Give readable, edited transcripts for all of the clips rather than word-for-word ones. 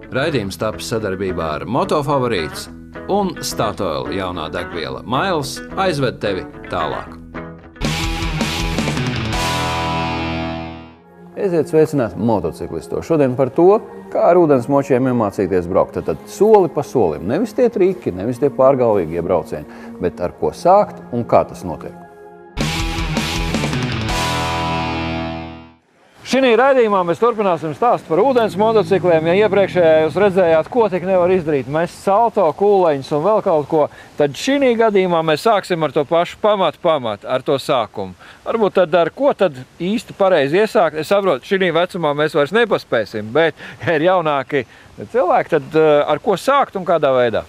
Raidījums taps sadarbībā ar Motofavorīts un Statoil jaunā degviela Miles aizved tevi tālāk. Esiet sveicināti motociklisto. Šodien par to, kā ar ūdensmočiem iemācīties braukt. Tad soli pa solim. Nevis tie triki, nevis tie pārgalvīgie braucieni, bet ar ko sākt un kā tas notiek. Šī raidījumā mēs turpināsim stāstu par ūdens motocikliem. Ja iepriekšējā jūs redzējāt, ko tik nevar izdarīt, mest salto, kūleņus un vēl kaut ko, tad šī gadījumā mēs sāksim ar to pašu pamatu, ar to sākumu. Varbūt tad ar ko tad īsti pareizi iesākt? Es saprotu, šī vecumā mēs vairs nepaspēsim, bet, ja ir jaunāki cilvēki, tad ar ko sākt un kādā veidā?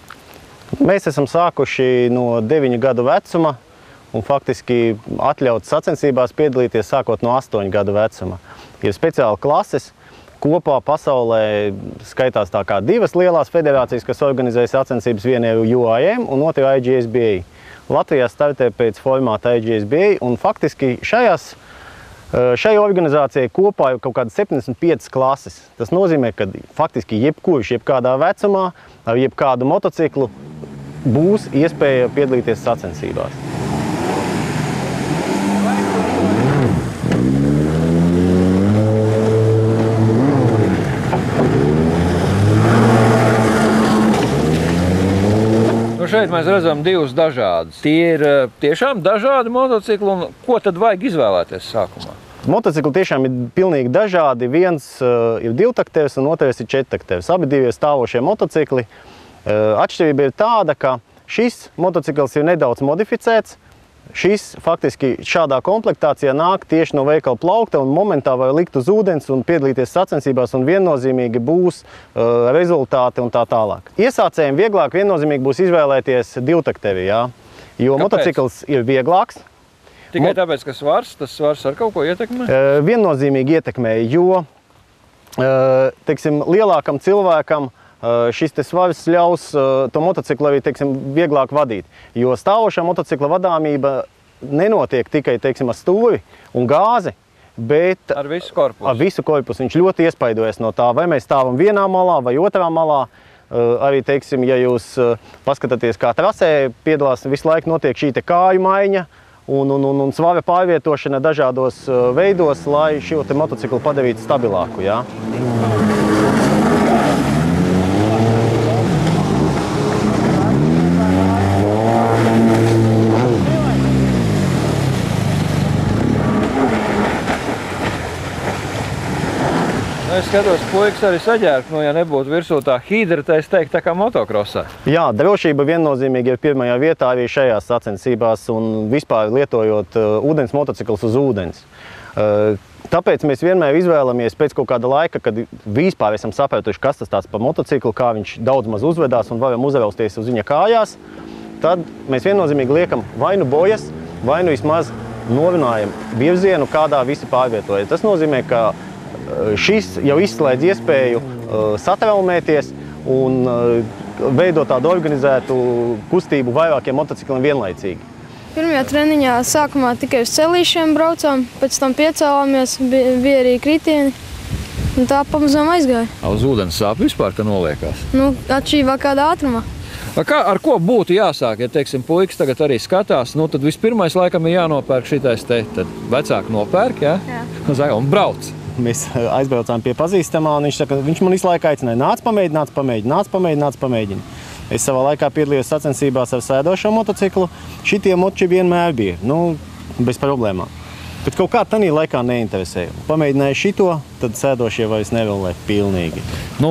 Mēs esam sākuši no 9 gadu vecuma un faktiski atļauts sacensībās piedalīties sākot no 8 gadu vecuma. Ir speciāli klases, kopā pasaulē skaitās tā kā 2 lielās federācijas, kas organizē sacensības, viena ir UAM un otra IGSBA. Latvijā startē pēc formāta IGSBA un faktiski šai organizācijai kopā ir kaut kādas 75 klases. Tas nozīmē, ka faktiski jebkurš, jebkādā vecumā, ar jebkādu motociklu būs iespēja piedalīties sacensībās. Šeit mēs redzam 2 dažādus. Tie ir tiešām dažādi motocikli, un ko tad vajag izvēlēties sākumā? Motocikli tiešām ir pilnīgi dažādi. Viens ir 2-taktevs un otrais ir 4-taktevs. Abi divi stāvošie motocikli. Atšķirība ir tāda, ka šis motocikls ir nedaudz modificēts. Šis faktiski šādā komplektācijā nāk tieši no veikala plaukta un momentā var likt uz ūdens un piedalīties sacensībās un viennozīmīgi būs rezultāti un tā tālāk. Iesācējiem vieglāk viennozīmīgi būs izvēlēties 2-taktevi, jā, jo motocikls ir vieglāks. Tikai tāpēc, ka tas svars ar kaut ko ietekmē? Viennozīmīgi ietekmē, jo, teiksim, lielākam cilvēkam šis svars ļaus to motociklu arī, teiksim, vieglāk vadīt. Jo stāvošā motocikla vadāmība nenotiek tikai, teiksim, ar stūri un gāzi, bet ar visu korpusu. Ar visu korpusu. Viņš ļoti iespaidojas no tā, vai mēs stāvam vienā malā vai otrā malā. Arī, teiksim, ja jūs paskatāties, kā trasē piedalās, visu laiku notiek šī kāju maiņa un svara pārvietošana dažādos veidos, lai šo motociklu padarītu stabilāku. Jā. Es skatos, puikas arī saģērbt, ja nebūtu virsū tā hidra, tā es teiktu, tā kā motokrosā. Jā, drošība viennozīmīgi ir pirmajā vietā arī šajās sacensībās un vispār lietojot ūdens motociklus uz ūdens. Tāpēc mēs vienmēr izvēlamies pēc kaut kāda laika, kad vispār esam sapratuši, kas tas tāds par motociklu, kā viņš daudz maz uzvedās un varam uzrausties uz viņa kājās, tad mēs viennozīmīgi liekam vai nu bojas, vai nu vismaz novinājam virzienu, kādā visi pārvietojas. Tas nozīmē, ka šis jau izslēdz iespēju satraumēties un veidot tādu organizētu kustību vairākiem motocikliem vienlaicīgi. Pirmajā treniņā sākumā tikai uz celīšiem braucām, pēc tam piecēlāmies, bija arī kritieni, un tā pamazām aizgāja. Uz ūdens sāp vispār, ka noliekās? Atšķirībā kādā ātrumā. Ar ko būtu jāsāk, ja, teiksim, puikas tagad arī skatās, tad vispirmais laikam ir jānopērk šitais te, tad vecāki nopērk, jā? Un brauc. Mēs aizbraucām pie pazīstamā, un viņš man visu laiku aicināja, nāc pamēģini. Es savā laikā piedalījos sacensībās ar sēdošo motociklu. Šitie moči vienmēr bija, bez problēmām. Bet kaut kā tanī laikā neinteresēja. Pamēģināju šito, tad sēdošie vairs nevēlē pilnīgi.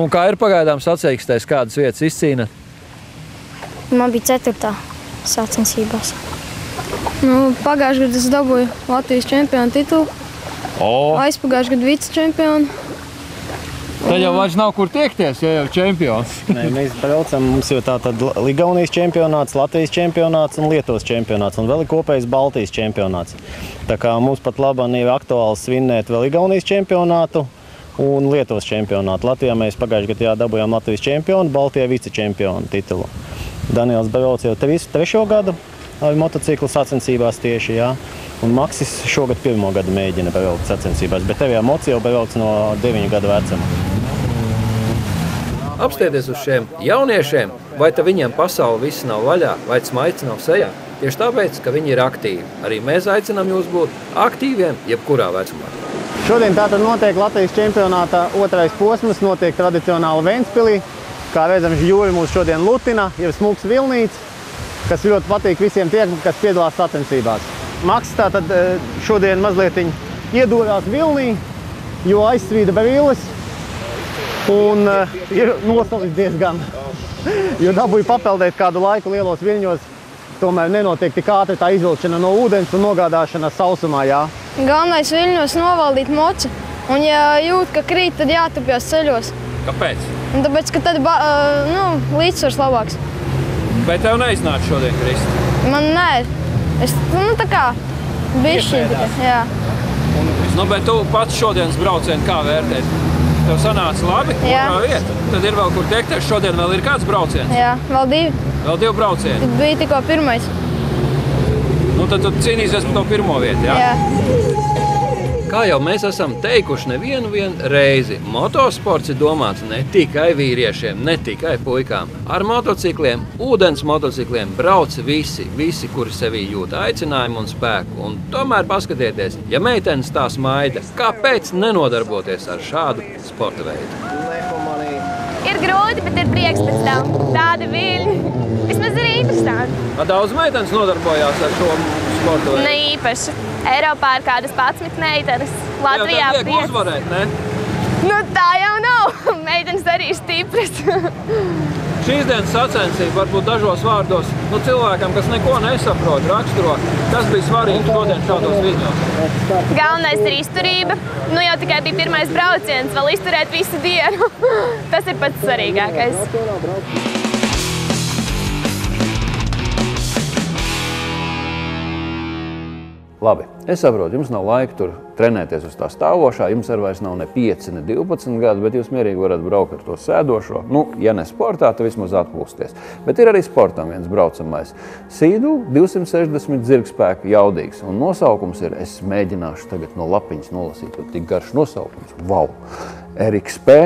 Kā ir pagaidām sacensībās, kādas vietas izcīna? Man bija 4. sacensībās. Pagājušajā gadā es dabūju Latvijas čempionu titulu. Aizpagājušajā gadā vicečempionu. Tad jau vairs nav kur tiekties, ja jau čempions. Nē, mēs braucam, mums ir tātad Igaunijas čempionāts, Latvijas čempionāts un Lietuvas čempionāts un vēl ir kopējs Baltijas čempionāts. Tā kā mums pat labāk ir aktuāli svinēt vēl Igaunijas čempionātu un Lietuvas čempionātu. Latvijā mēs pagājušajā gadā dabūjām Latvijas čempionu, Baltijā vicečempionu titulu. Daniels brauc jau 3. gadu ar motociklu sacensībās tieši, jā. Un Maksis šogad 1. gadu mēģina braukt sacensībās, bet tev jau moci jau brauc no 9 gadu vecuma. apstieties uz šiem jauniešiem, vai ta viņiem pasauli viss nav vaļā, vai smaids nav sejā. Tieši tāpēc, ka viņi ir aktīvi. Arī mēs aicinām jūs būt aktīviem jebkurā vecumā. Šodien tātad notiek Latvijas čempionāta otrais posms, notiek tradicionāli Ventspilī. Kā redzams, Jūri mūs šodien lutina, ir smūgs vilnīts, kas ļoti patīk visiem tiem, kas piedalās sacensībās. Maks tātad šodien mazliet iedūrās vilnī, jo aizsvīda brilles un ir nosalis diezgan, jo dabūja papeldēt kādu laiku lielos viļņos, tomēr nenotiek tik ātri tā izvilkšana no ūdens un nogādāšana sausumā, jā. Galvenais viļņos novaldīt moci, un ja jūt, ka krīt, tad jātupjas ceļos. Kāpēc? Un tāpēc, ka tad līdzsvars labāks. Vai tev neiznāca šodien krist? Man nē. Es, tā kā, bišķi tikai, jā. Bet tu pats šodienas braucienu kā vērtēt? Tev sanāca labi? Jā. Vieta? Tad ir vēl kur tiekties. Šodien vēl ir kāds brauciens? Jā, vēl divi. Vēl divi braucieni? Tad bija tikko pirmais. Tad tu cīnīsies par to pirmo vietu, jā? Jā. Kā jau mēs esam teikuši nevienu reizi, motosports ir domāts ne tikai vīriešiem, ne tikai puikām. Ar motocikliem, ūdens motocikliem brauc visi, kuri sevī jūt aicinājumu un spēku. Un tomēr paskatieties, ja meitenes tā smaida, kāpēc nenodarboties ar šādu sporta veidu? Ir grūti, bet ir prieks pēc tam. Tādi viļņi. Vismaz ir interesanti. Daudz meitenes nodarbojās ar šo sporta veidu? Ne īpaši. Eiropā ir kādas 11 meitenes. Latvijā 5. Jau uzvarēt, ne? Nu tā jau nav. Meitenes arī ir stipras. Šīs dienas sacensība varbūt dažos vārdos cilvēkam, kas neko nesaprot, raksturo, kas bija svarīgi šodien šādos viļņos. Galvenais ir izturība. Nu jau tikai bija pirmais brauciens, vēl izturēt visu dienu. Tas ir pats svarīgākais. Labi, es saprotu, jums nav laika tur trenēties uz tā stāvošā, jums ar vairs nav ne 5, ne 12 gadu, bet jūs mierīgi varat braukt ar to sēdošo. Nu, ja ne sportā, tad vismaz atpūsties. Bet ir arī sportam viens braucamais. Sīdu 260 dzirgspēku jaudīgs, un nosaukums ir, es mēģināšu tagad no lapiņas nolasīt, jo tik garš nosaukums. Vau! RXP,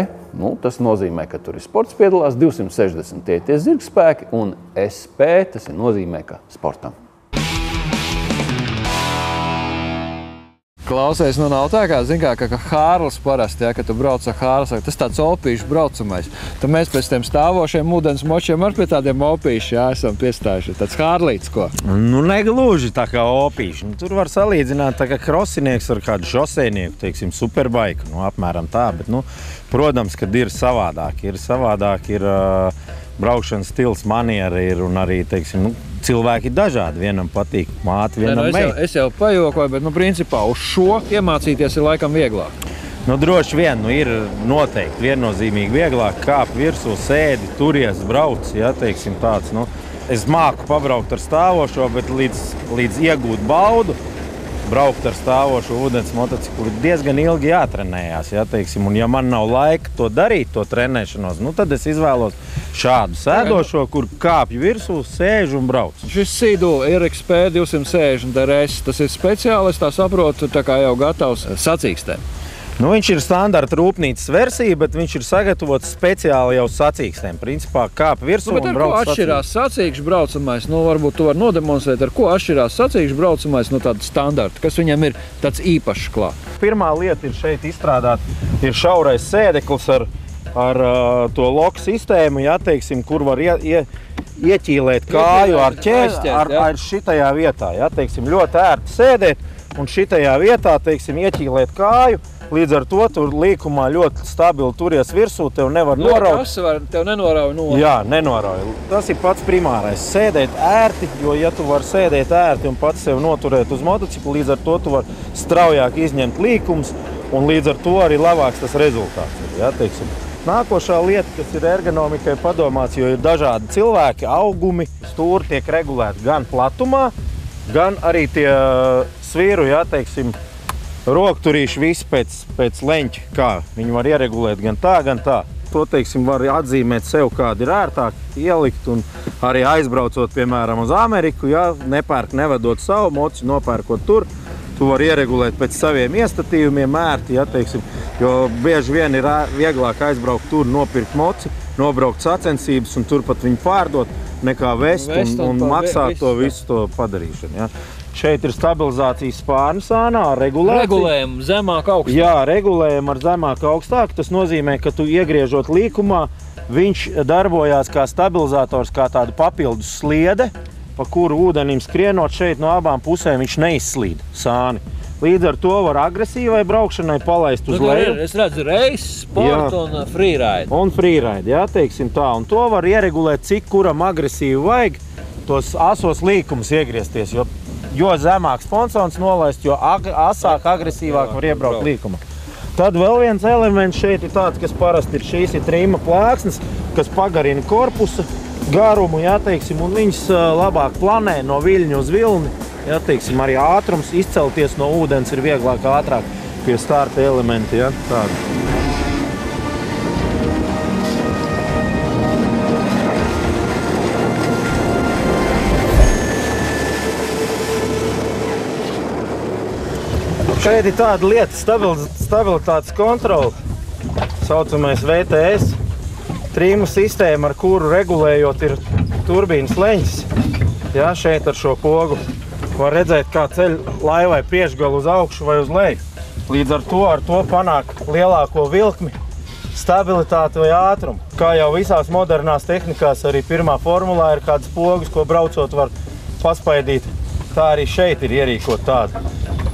tas nozīmē, ka tur ir sports piedalās, 260 tie dzirgspēki, un SP, tas nozīmē, ka sportam. Klausies, nav tā kā, ka hārls parasti, kad tu brauc ar hārlu, tas tāds opīšu braucamais. Tad mēs pēc tiem stāvošiem ūdens močiem ar pie tādiem opīšu, esam piestājuši. Tāds hārlīts, ko? Negluži tā kā opīši. Tur var salīdzināt tā kā krosinieks ar kādu šoseinieku, teiksim, superbaiku, apmēram tā. Bet, protams, kad ir savādāk. Ir braukšanas stils, maniera ir un arī, teiksim, cilvēki ir dažādi. Vienam patīk māte, vienam meita. Es jau pajokoju, bet, principā, uz šo iemācīties ir laikam vieglāk. Droši vien, ir noteikti viennozīmīgi vieglāk. Kāp virsū, sēdi, turies, brauc, teiksim tāds. Es māku pabraukt ar stāvošo, bet līdz iegūt baudu, braukt ar stāvošu ūdens motociklu diezgan ilgi jātrenējās, teiksim. Un ja man nav laika to darīt, to trenēšanos, tad es izvēlos šādu sēdošo, kur kāpju virsū, sēžu un braucu. Šis Sīdu RXP 260 RS, tas ir speciāli, es tā saprotu, tā kā jau gatavs sacīkstēm. Viņš ir standarta rūpnīcas versija, bet viņš ir sagatavots speciāli jau sacīkstēm. Principā kāp virsū un brauc sacīkstēm. Bet ar ko atšķirās sacīkšu braucamais? Varbūt tu var nodemonstrēt, ar ko atšķirās sacīkšu braucamais no tāda standarta, kas viņam ir tāds īpašs klāt. Pirmā lieta ir šeit izstrādāt, ir šaurais sēdeklis ar to loku sistēmu, teiksim, kur var ieķīlēt kāju ar šitajā vietā. Teiksim, ļoti ērti sēdēt un šitajā vietā, teiksim, ieķīlēt kāju. Līdz ar to tur līkumā ļoti stabili turies virsū, tev nevar noraut. Tev nenorauj no. Jā, nenorauj. Tas ir pats primārais. Sēdēt ērti, jo ja tu vari sēdēt ērti un pats sev noturēt uz motociklu, līdz ar to tu vari straujāk izņemt līkumus un līdz ar to arī labāks tas rezultāts. Teiksim. Nākošā lieta, kas ir ergonomikai padomāts, jo ir dažādi cilvēki, augumi, stūri tiek regulēti gan platumā, gan arī tie svīru, teiksim, rokturīši visi pēc leņķa, kā viņi var ieregulēt gan tā. To, teiksim, var atzīmēt sev, kādi ir ērtāk ielikt un arī aizbraucot, piemēram, uz Ameriku, nevedot savu moci, nopērkot tur, tu vari ieregulēt pēc saviem iestatījumiem ērti, teiksim, jo bieži vien ir vieglāk aizbraukt tur, nopirkt moci, nobraukt sacensības un turpat viņu pārdot, nekā vest un maksāt to visu to padarīšanu. Ja. Šeit ir stabilizācijas spārnu sānā ar regulāciju. Regulējumu zemāk augstāk. Jā, regulējumu ar zemāk augstāk. Tas nozīmē, ka tu iegriežot līkumā, viņš darbojās kā stabilizators, kā tāda papildus sliede, pa kuru ūdenim skrienot šeit no abām pusēm viņš neizslīd sāni. Līdz ar to var agresīvai braukšanai palaist uz leju. Es redzu race, sport un freeride. Un freeride, jā, teiksim tā. Un to var ieregulēt, cik kuram agresīvi vajag tos asos līkumus iegriezties. Jo zemāks ponsons nolaist, jo asāk, agresīvāk var iebraukt līkumu. Tad vēl viens elements šeit ir tāds, kas parasti ir šīs ir trima plāksnes, kas pagarina korpusa garumu, jā, teiksim, un viņas labāk planē no viļņa uz vilni. Jā, teiksim, arī ātrums izcelties no ūdens ir vieglāk ātrāk pie starta elementi, jā, tādi. Šeit ir tāda lieta, stabilitātes kontrole, saucamais VTS, trīmu sistēma, ar kuru regulējot ir turbīnas leņķis, jā, šeit ar šo pogu. Var redzēt, kā ceļ laivai priekšgalu uz augšu vai uz leju. Līdz ar to panāk lielāko vilkmi, stabilitāti vai ātrumu. Kā jau visās modernās tehnikās, arī pirmā formulā ir kādas pogas, ko braucot var paspaidīt. Tā arī šeit ir ierīkot tādu.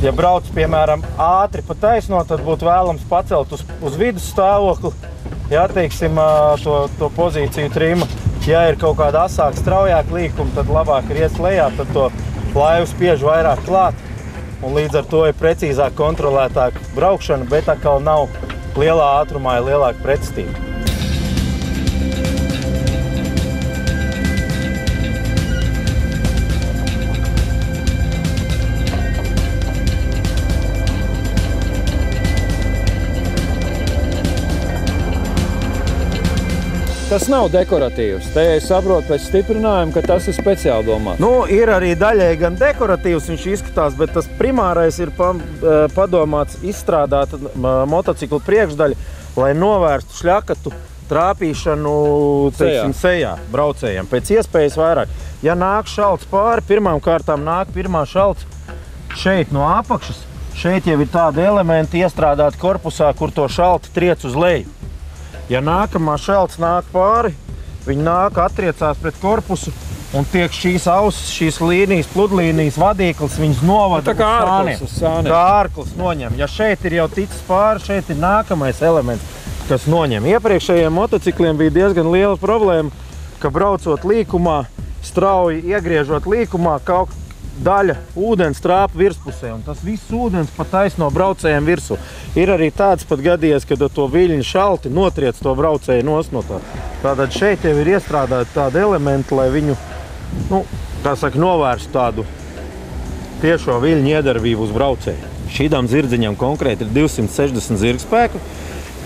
Ja brauc, piemēram, ātri pa taisno, tad būtu vēlams pacelt uz vidus stāvokli, jā, teiksim, to pozīciju trima. Ja ir kaut kāda asāka, straujāka līkuma, tad labāk ir ies lejā, tad to laivu spiež vairāk klāt, un līdz ar to ir precīzāk kontrolētāka braukšana, bet atkal nav lielā ātrumā, ir lielāka pretestība. Tas nav dekoratīvs. Te es saprotu pēc stiprinājuma, ka tas ir speciāli domāts. Nu, ir arī daļai gan dekoratīvs viņš izskatās, bet tas primārais ir padomāts izstrādāt motociklu priekšdaļu, lai novērstu šļakatu trāpīšanu, teiksim, sejā braucējiem. Pēc iespējas vairāk. Ja nāk šalts pāri, pirmām kārtām nāk pirmā šalts šeit no apakšas. Šeit jau ir tādi elementi iestrādāti korpusā, kur to šalti triec uz leju. Ja nākamā šalts nāk pāri, viņi nāk, attiecās pret korpusu un tiek šīs ausis, šīs līnijas, pludlīnijas vadīklis, viņas novada uz sāniem. Kā ārklis noņem. Ja šeit ir jau ticis pāri, šeit ir nākamais elements, kas noņem. Iepriekšējiem motocikliem bija diezgan liela problēma, ka braucot līkumā, strauji iegriežot līkumā, kaut daļa ūdens trāpa virspusē, un tas viss ūdens pat taisno braucējiem virsū. Ir arī tāds pat gadījies, kad to viļņu šalti notriec to braucēju nost no tā. Tātad šeit jau ir iestrādāti tādi elementi, lai viņu, kā saka, novērstu tādu tiešo viļņu iedarbību uz braucēju. Šīdām zirdziņām konkrēti ir 260 zirgspēku,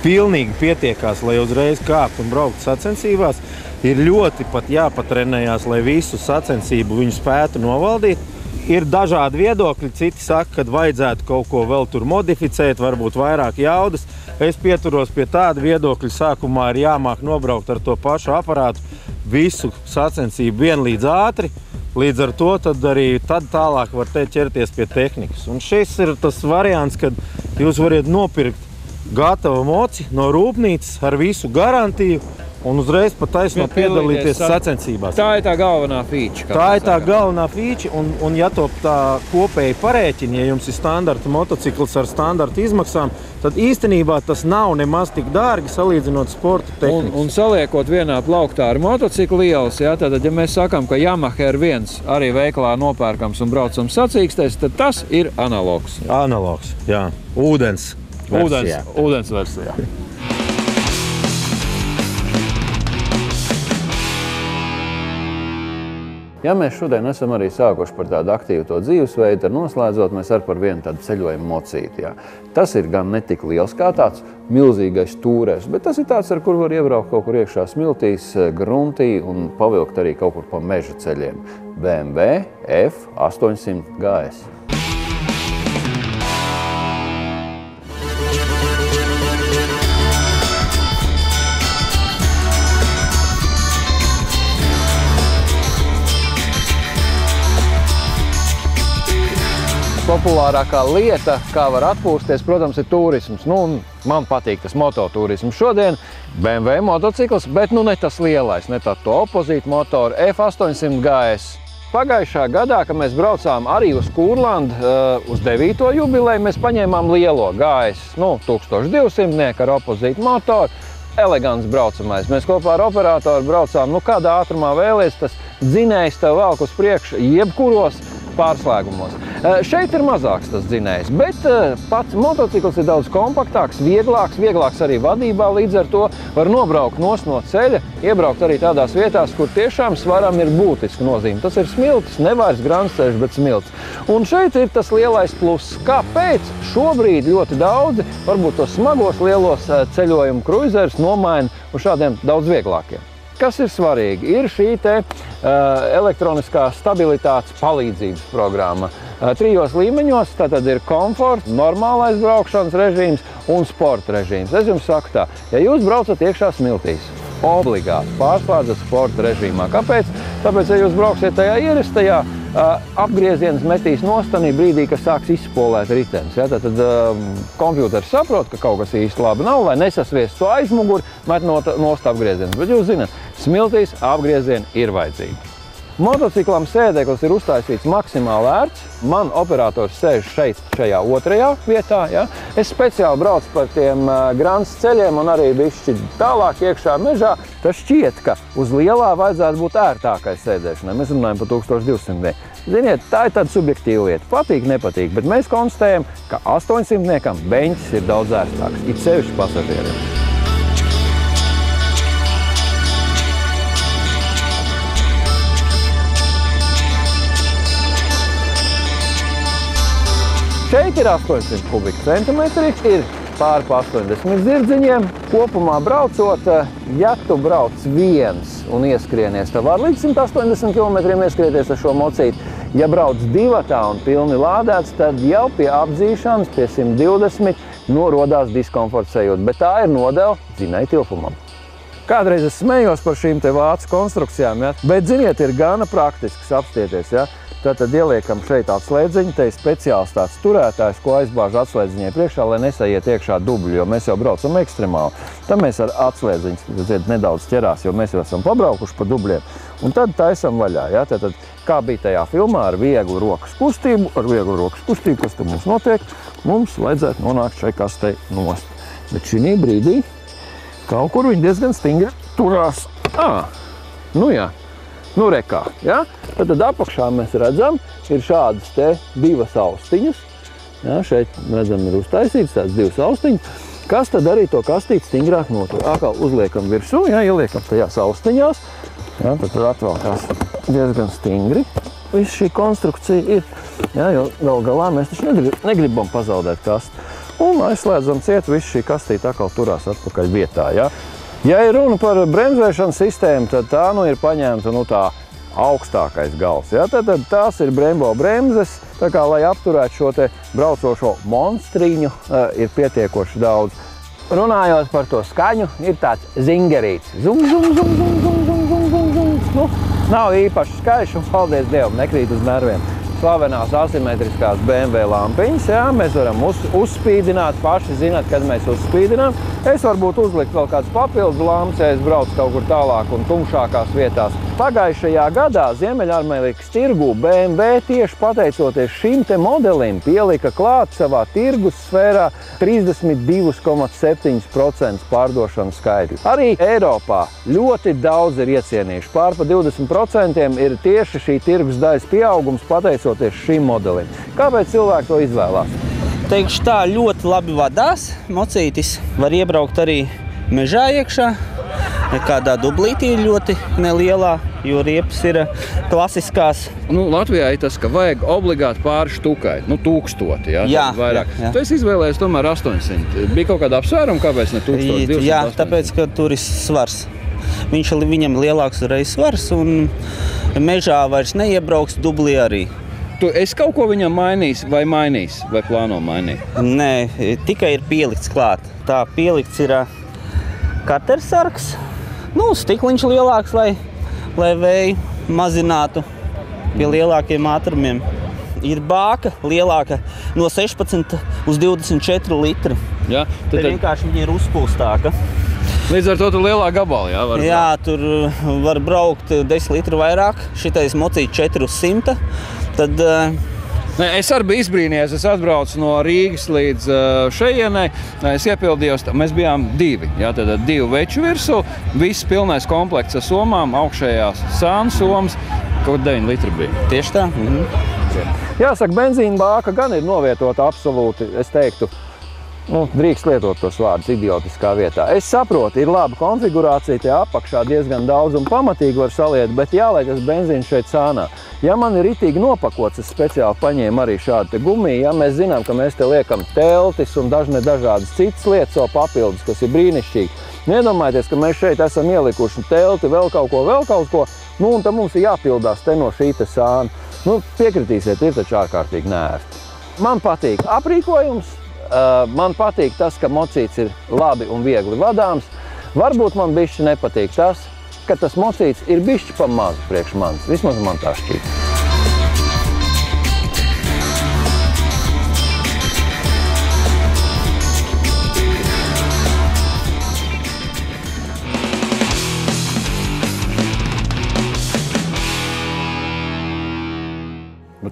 pilnīgi pietiekās, lai uzreiz kāpt un braukt sacensībās. Ir ļoti pat jāpatrenējās, lai visu sacensību viņu spētu novaldīt. Ir dažādi viedokļi, citi saka, ka vajadzētu kaut ko vēl tur modificēt, varbūt vairāk jaudas. Es pieturos pie tāda viedokļa, sākumā ir jāmāk nobraukt ar to pašu aparātu visu sacensību vienlīdz ātri. Līdz ar to tad arī tālāk var ķerties pie tehnikas. Un šis ir tas variants, kad jūs variet nopirkt gatavu moci no rūpnīcas ar visu garantiju un uzreiz pat taisno piedalīties sacensībās. Tā ir tā galvenā fīča. Tā ir tā galvenā fīča, un ja to tā kopēji parēķina, ja jums ir standarta motocikls ar standarta izmaksām, tad īstenībā tas nav nemaz tik dārgi salīdzinot sporta tehnikas. Un saliekot vienā plauktā ar motociklu ielas, tad, ja mēs sakām, ka Yamaha R1 arī veikalā nopērkams un braucams sacīkstēs, tad tas ir analogs. Analogs, jā. Ūdens versijā. Ūdens versijā. Ja mēs šodien esam arī sākuši par tādu aktīvu to dzīvesveidu, tad noslēdzot mēs ar par vienu tādu ceļojumu mocīti. Tas ir gan ne tik liels kā tāds milzīgais tūrēs, bet tas ir tāds, ar kur var iebraukt kaut kur iekšā smiltīs, gruntī un pavilkt arī kaut kur pa meža ceļiem. BMW F800 GS. populārākā lieta, kā var atpūsties, protams, ir turisms. Man patīk tas mototurisms. Šodien BMW motocikls, bet ne tas lielais, ne tā to opozītu motoru F800 GS. Pagājušā gadā, kad mēs braucām arī uz Kurlandu, uz 9. jubileju, mēs paņēmām lielo GS, 1200 ar opozītu motoru. Elegants braucamais. Mēs kopā ar operatoru braucām, kādā ātrumā vēlies, tas dzinējs tev velk uz priekšu jebkuros pārslēgumos. Šeit ir mazāks tas dzinējs, bet pats motocikls ir daudz kompaktāks, vieglāks arī vadībā, līdz ar to var nobraukt no ceļa, iebraukt arī tādās vietās, kur tiešām svaram ir būtiska nozīme. Tas ir smiltis, ne vairs grandceļš, bet smiltis. Un šeit ir tas lielais pluss. Kāpēc šobrīd ļoti daudzi, varbūt tos smagos lielos ceļojumu kruizerus nomaina uz šādiem daudz vieglākiem? Kas ir svarīgi? Ir šī elektroniskā stabilitātes palīdzības programma. 3 līmeņos, tātad ir komforts, normālais braukšanas režīms un sporta režīms. Es jums saku tā, ja jūs braucat iekšā smiltīs, obligāti pārslēdzat sporta režīmā. Kāpēc? Tāpēc, ja jūs brauksiet tajā ierastajā, apgrieziens metīs nostanī brīdī, kad sāks izspolēt ritenis. Ja? Tad kompjūters saprot, ka kaut kas īsti labi nav, lai nesasviest to aizmuguri, met nost apgriezienus. Bet jūs zināt, smiltīs apgriezieni ir vajadzīgi. Motociklam sēdeklis ir uztaisīts maksimāli ērts. Man operators sēž šajā otrajā vietā. Ja? Es speciāli braucu par tiem grants ceļiem un arī bišķi tālāk iekšā mežā. Tas šķiet, ka uz lielā vajadzētu būt ērtākai sēdēšanai. Mēs runājam par 1200. Ziniet, tā ir tāda subjektīva lieta. Patīk, nepatīk, bet mēs konstatējam, ka 800-niekam beņķis ir daudz ērtāks, it sevišķi pasažieriem. Šeit ir 800 kubikcentimetri, ir pāri pa 80 zirdziņiem. Kopumā braucot, ja tu brauc viens un ieskrienies, tev var līdz 180 km ieskrieties ar šo mocīti. Ja brauc divatā un pilni lādēts, tad jau pie apdzīšanas, pie 120, rodās diskomforta sajūta. Bet tā ir nodeva dzinēja tilpumam. Kādreiz es smējos par šīm te vācu konstrukcijām, ja? Bet, ziniet, ir gana praktisks apstieties. Ja? Tad ieliekam šeit atslēdziņu, te ir speciāls tāds turētājs, ko aizbāž atslēdziņai priekšā, lai nesaiet iekšā dubļi, jo mēs jau braucam ekstremāli. Tad mēs ar atslēdziņu nedaudz ķerās, jo mēs jau esam pabraukuši pa dubļiem. Un tad taisam vaļā. Ja? Tad, kā bija tajā filmā, ar vieglu rokas kustību, kas te mums notiek, mums vajadzētu nonākt šai kastei nost. Bet šī brīdī kaut kur viņi diezgan stingri turās. Jā. Rekā, ja? Tad apakšā mēs redzam, ir šādas te 2 austiņas. Ja? Šeit, redzam, ir uztaisīts tāds 2 austiņas, kas tad arī to kastīti stingrāk notur. Atkal uzliekam virsū, ja? Ieliekam tajās austiņās. Ja? Tad atvelkās diezgan stingri. Viss šī konstrukcija ir, ja? Jo gal galā mēs taču negribam pazaudēt kasti. Un aizslēdzam ciet, viss šī kastīte atkal turās atpakaļ vietā. Ja? Ja ir runa par bremzēšanas sistēmu, tad tā ir paņemta tā augstākais gals. Ja? Tad tās ir Brembo bremzes, tā kā, lai apturētu šo te braucošo monstriņu, ir pietiekoši daudz. Runājot par to skaņu, ir tāds zingerīts. Zum, zum, zum, zum, zum, zum, zum, zum, zum. Nav īpaši skaļš un, paldies Dievam, nekrīt uz nerviem. Slavenās asimetriskās BMW lampiņas, jā, mēs varam uzspīdināt, paši zināt, kad mēs uzspīdinām. Es varbūt uzlikt vēl kāds papildu lamps, ja es braucu kaut kur tālāk un tumšākās vietās. Pagājušajā gadā Ziemeļamerikas tirgū BMW tieši pateicoties šim te modelim pielika klāt savā tirgus sfērā 32,7% pārdošanas skaitļu. Arī Eiropā ļoti daudz ir iecienījuši. Pār pa 20% ir tieši šī tirgus daļas pieaugums pateicoties šim modelim. Kāpēc cilvēki to izvēlās? Teikšu tā, ļoti labi vadās. Mocītis var iebraukt arī mežā iekšā. Kādā dublītī ļoti nelielā, jo riepas ir klasiskās. Latvijā ir tas, ka vajag obligāti pāri štukai, 1000, ja? Jā, vairāk. Jā. Tu esi izvēlējies tomēr 800. Bija kaut kāda apsvēruma, kāpēc ne 1200? Jā, tāpēc, ka tur ir svars. Viņam lielāks reiz svars un mežā vairs neiebrauks, dublī arī. Tu esi kaut ko viņam mainījis vai plāno mainīt? Nē, tikai ir pielikts klāt. Tā pielikts ir katersargs. Stikliņš lielāks, lai vēju mazinātu pie lielākiem ātrumiem. ir bāka lielāka no 16 uz 24 litri. Ja? Tad vienkārši viņa ir uzpūstāka. Līdz ar to tur lielā gabalā, jā? Jā, tur var braukt 10 litru vairāk. Šitais mocīt 400. Tad... Es arī biju izbrīnījies. Es atbraucu no Rīgas līdz šejienei. Es iepildījos, mēs bijām divi. Jā, tad 2 veču virsū. Viss pilnais komplekts ar somām, augšējās sānu somas. Kaut 9 litri bija. Tieši tā. Jāsaka, benzīna bāka gan ir novietota absolūti, es teiktu, drīkst lietot tos vārdus idiotiskā vietā. Es saprotu, ir laba konfigurācija, tie apakšā diezgan daudz un pamatīgi var saliet, bet jāliek tas benzīns šeit sānā. Ja man ir ritīgi nopakots, es speciāli paņēmu arī šādu te gumiju, ja mēs zinām, ka mēs te liekam teltis un dažādas citas lietas vēl papildus, kas ir brīnišķīgi. Iedomājieties, ka mēs šeit esam ielikuši telti, vēl kaut ko, un tad mums ir jāpildās te no šī te sāna. Piekritīsiet, ir taču ārkārtīgi neērti. Man patīk aprīkojums. Man patīk tas, ka mocīts ir labi un viegli vadāms. Varbūt man bišķi nepatīk tas, ka tas mocīts ir bišķi pa mazu priekš manis. Vismaz man tā šķiet.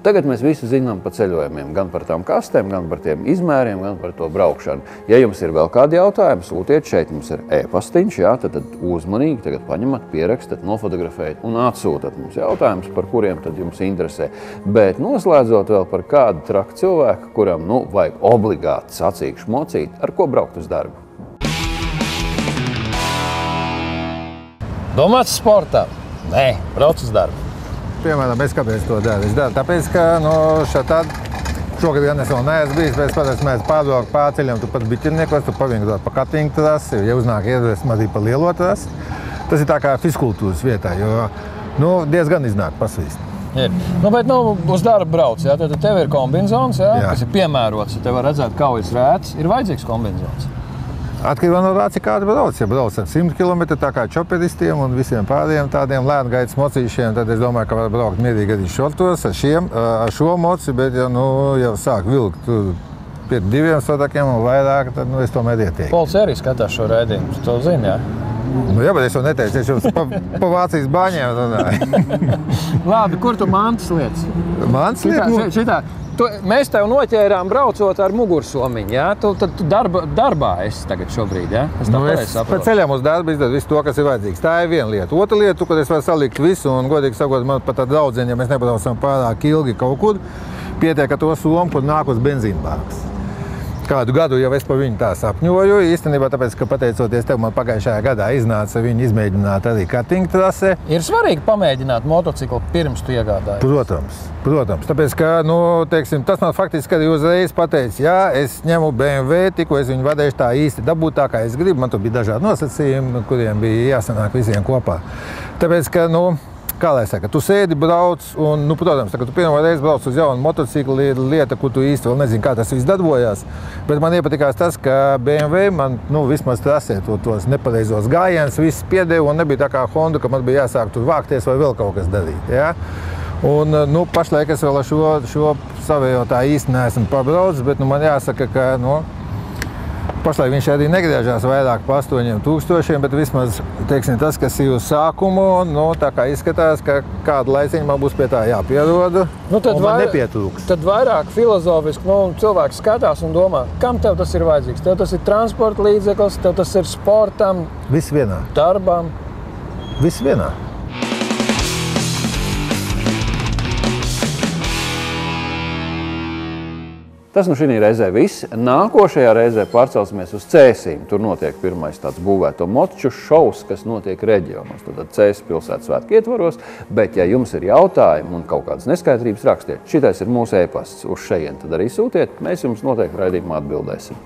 Tagad mēs visi zinām par ceļojumiem, gan par tām kastēm, gan par tiem izmēriem, gan par to braukšanu. Ja jums ir vēl kādi jautājumi, sūtiet šeit, mums ir e-pastiņš, jā, tad uzmanīgi tagad paņemat, pierakstat, nofotografējat un atsūtat mums jautājumus, par kuriem tad jums interesē. Bet noslēdzot vēl par kādu traku cilvēku, kuram, vajag obligāti sacīkšu mocīt, ar ko braukt uz darbu. Domāts sportā? Nē, brauc uz darbu. Piemēram, es kāpēc to daru? Es daru tāpēc, ka šogad gan es vēl neesmu bijis, bet es mēs pārbraukt pārceļam, tu pat biķirniekos, tu pavingrot pa katingu trasi, ja uznāk iedvesmu arī pa lielo trasi. Tas ir tā kā fiskultūras vietā, jo diezgan iznāk pasvīst. Bet uz darbu brauc, jā, tad tev ir kombinzons, jā, kas ir piemērots, ja tev var redzēt kaujas rētas, ir vajadzīgs kombinzons. Atkarībā no tā, cik kāda brauc. Ja brauc ar 100 km, tā kā čoperistiem un visiem pārējiem tādiem lēngaitas mocīšiem, tad es domāju, ka var braukt mierīgi arī šortos ar šo moci, bet ja sāk vilkt pie 2 sotakiem un vairāk, tad es tomēr ietieku. Policija arī skatās šo raidījumu, tu to zini, jā? Jā, bet es jau neteicu, es jums pa Vācijas baņiem runāju. Labi, kur tu mantas lietas? Mantas lietas? Šitā. Mēs tev noķērām braucot ar mugursomiņu, jā? Tu darbā esi tagad šobrīd, jā? Es pa ceļam uz darbu izdaru visu to, kas ir vajadzīgs. Tā ir viena lieta. Otra lieta, kad es varu salikt visu, un godīgi sakot, man pat tā draudzene, ja mēs nebraucam pārāk ilgi kaut kur, pietiek ar to somu, kur nāk uz benzīnbākas. Kādu gadu jau es pa viņu tā sapņoju, īstenībā tāpēc, ka pateicoties tev, man pagājušajā gadā iznāca viņu izmēģināt arī kartinga trasē. Ir svarīgi pamēģināt motociklu pirms tu iegādājies? Protams. Tāpēc, ka, tas man faktiski arī uzreiz pateica, jā, es ņemu BMW, tikko es viņu vadēšu tā īsti dabūt tā, kā es gribu. Man tur bija dažādi nosacījumi, kuriem bija jāsanāk visiem kopā. Tāpēc, ka, kā lai saka, tu sēdi, brauc, un, protams, kad tu pirmo reizi brauc uz jaunu motociklu, ir lieta, kur tu īsti vēl nezini, kā tas viss darbojās. Bet man iepatikās tas, ka BMW man, vismaz trasē tos nepareizos gājienus, viss piedeva, un nebija tā kā Honda, ka man bija jāsāk tur vākties vai vēl kaut kas darīt, jā. Un, pašlaik es vēl ar šo savējo tā īsti neesmu pabraucis, bet, man jāsaka, ka, pašlaik viņš arī negriežās vairāk pa 8000, bet vismaz, tas, kas ir uz sākumu, tā kā izskatās, ka kādu laiciņu man būs pie tā jāpieroda, un man nepietrūks. Tad vairāk filozofiski, cilvēks skatās un domā, kam tev tas ir vajadzīgs? Tev tas ir transporta līdzeklis, tev tas ir sportam, viss vienā. Darbam. Viss vienā. Tas šī reizē viss. Nākošajā reizē pārcelsimies uz Cēsīm. Tur notiek pirmais tāds būvēto moču šovs, kas notiek reģionos. Tad Cēsis pilsētas svētku ietvaros, bet ja jums ir jautājumi un kaut kādas neskaidrības rakstiet, šitais ir mūsu e-pasts uz šejien, tad arī sūtiet, mēs jums noteikti raidījumā atbildēsim.